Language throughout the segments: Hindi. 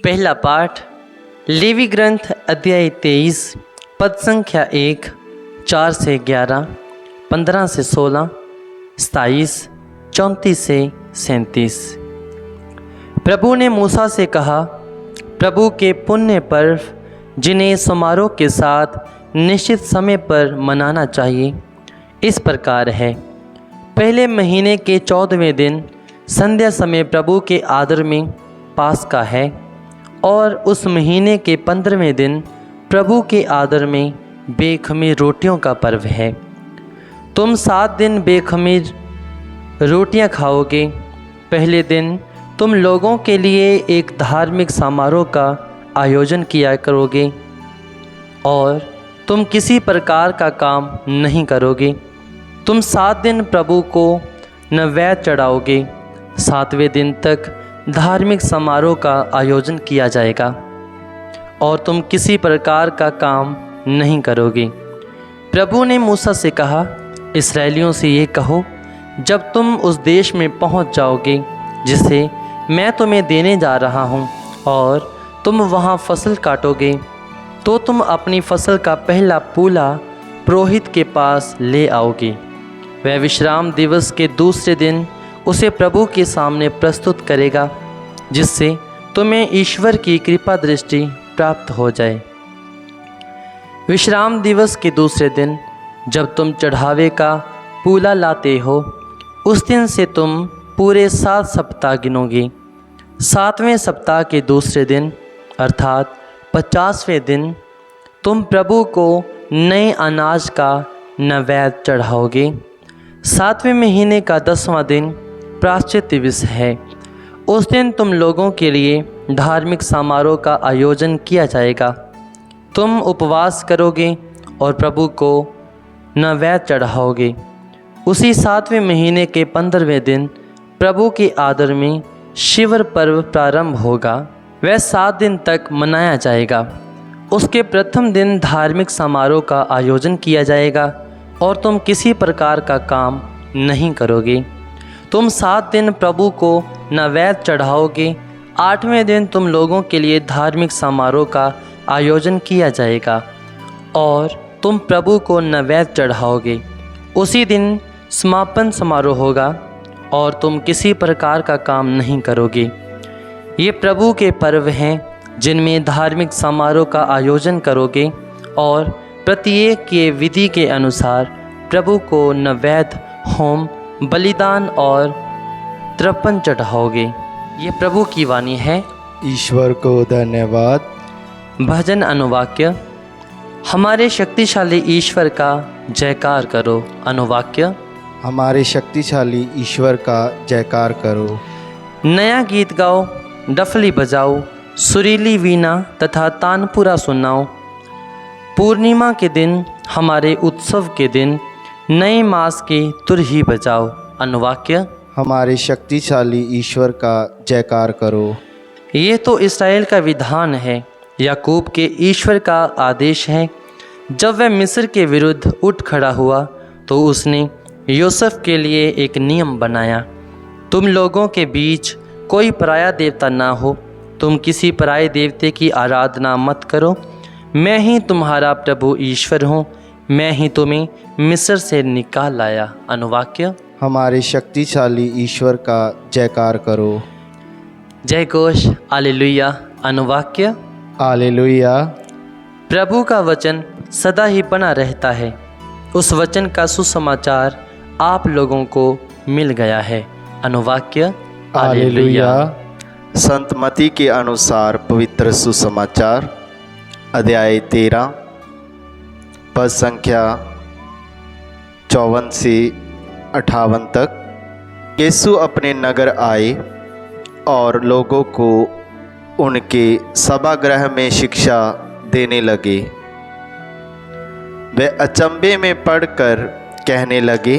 पहला पाठ लेवी ग्रंथ अध्याय 23 पद संख्या 1, 4 से 11, 15 से 16, 27, 34 से 37। प्रभु ने मूसा से कहा, प्रभु के पुण्य पर्व जिन्हें समारोह के साथ निश्चित समय पर मनाना चाहिए इस प्रकार है। पहले महीने के 14वें दिन संध्या समय प्रभु के आदर में पास्का है, और उस महीने के 15वें दिन प्रभु के आदर में बेखमीर रोटियों का पर्व है। तुम 7 दिन बेखमीर रोटियां खाओगे। पहले दिन तुम लोगों के लिए एक धार्मिक समारोह का आयोजन किया करोगे और तुम किसी प्रकार का काम नहीं करोगे। तुम 7 दिन प्रभु को नैवेद्य चढ़ाओगे। 7वें दिन तक धार्मिक समारोह का आयोजन किया जाएगा और तुम किसी प्रकार का काम नहीं करोगे। प्रभु ने मूसा से कहा, इस्राएलियों से ये कहो, जब तुम उस देश में पहुंच जाओगे जिसे मैं तुम्हें देने जा रहा हूं, और तुम वहां फसल काटोगे, तो तुम अपनी फसल का पहला पूला पुरोहित के पास ले आओगे। वह विश्राम दिवस के दूसरे दिन उसे प्रभु के सामने प्रस्तुत करेगा, जिससे तुम्हें ईश्वर की कृपा दृष्टि प्राप्त हो जाए। विश्राम दिवस के दूसरे दिन जब तुम चढ़ावे का पूला लाते हो, उस दिन से तुम पूरे 7 सप्ताह गिनोगे। 7वें सप्ताह के दूसरे दिन अर्थात 50वें दिन तुम प्रभु को नए अनाज का नैवेद्य चढ़ाओगे। 7वें महीने का 10वां दिन प्रायश्चित दिवस है। उस दिन तुम लोगों के लिए धार्मिक समारोह का आयोजन किया जाएगा। तुम उपवास करोगे और प्रभु को नैवेद्य चढ़ाओगे। उसी 7वें महीने के 15वें दिन प्रभु के आदर में शिवर पर्व प्रारंभ होगा। वह 7 दिन तक मनाया जाएगा। उसके प्रथम दिन धार्मिक समारोह का आयोजन किया जाएगा और तुम किसी प्रकार का काम नहीं करोगे। तुम 7 दिन प्रभु को नैवेद्य चढ़ाओगे। 8वें दिन तुम लोगों के लिए धार्मिक समारोह का आयोजन किया जाएगा और तुम प्रभु को नैवेद्य चढ़ाओगे। उसी दिन समापन समारोह होगा और तुम किसी प्रकार का काम नहीं करोगे। ये प्रभु के पर्व हैं जिनमें धार्मिक समारोह का आयोजन करोगे और प्रत्येक के विधि के अनुसार प्रभु को नैवेद्य, होम, बलिदान और तर्पण चढ़ाओगे। ये प्रभु की वाणी है। ईश्वर को धन्यवाद। भजन अनुवाक्य। हमारे शक्तिशाली ईश्वर का जयकार करो। अनुवाक्य। हमारे शक्तिशाली ईश्वर का जयकार करो। नया गीत गाओ, डफली बजाओ, सुरीली वीणा तथा तानपुरा सुनाओ। पूर्णिमा के दिन, हमारे उत्सव के दिन, नए मास के तुरही बजाओ। अनुवाक्य। हमारे शक्तिशाली ईश्वर का जयकार करो। ये तो इस्राएल का विधान है, याकूब के ईश्वर का आदेश है। जब वह मिस्र के विरुद्ध उठ खड़ा हुआ तो उसने यूसुफ के लिए एक नियम बनाया, तुम लोगों के बीच कोई पराया देवता ना हो। तुम किसी पराये देवते की आराधना मत करो। मैं ही तुम्हारा प्रभु ईश्वर हूँ। मैं ही तुम्हें मिस्र से निकाल लाया। अनुवाक्य। हमारे शक्तिशाली ईश्वर का जयकार करो। जय घोष। हालेलुया। अनुवाक्य। हालेलुया। प्रभु का वचन सदा ही बना रहता है। उस वचन का सुसमाचार आप लोगों को मिल गया है। अनुवाक्य। हालेलुया। संत मती के अनुसार पवित्र सुसमाचार अध्याय 13 पद संख्या 54 से 58 तक। यीशु अपने नगर आए और लोगों को उनके सभागृह में शिक्षा देने लगे। वे अचंभे में पड़कर कहने लगे,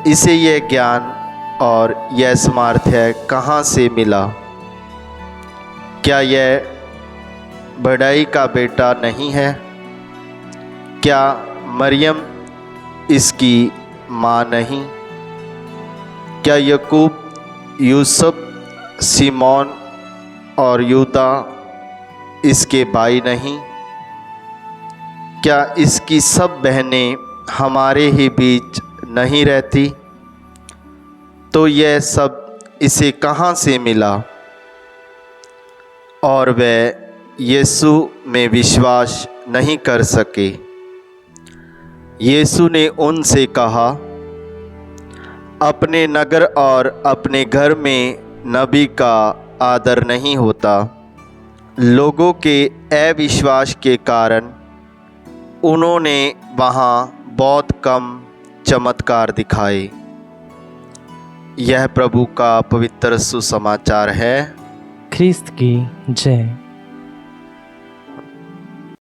इसे यह ज्ञान और यह सामर्थ्य कहाँ से मिला? क्या यह बढ़ई का बेटा नहीं है? क्या मरियम इसकी माँ नहीं? क्या याकूब, यूसुफ, सिमोन और यूदा इसके भाई नहीं? क्या इसकी सब बहनें हमारे ही बीच नहीं रहती? तो यह सब इसे कहाँ से मिला? और वह यीशु में विश्वास नहीं कर सके। यीशु ने उनसे कहा, अपने नगर और अपने घर में नबी का आदर नहीं होता। लोगों के अविश्वास के कारण उन्होंने वहाँ बहुत कम चमत्कार दिखाए। यह प्रभु का पवित्र सुसमाचार है। ख्रिस्त की जय।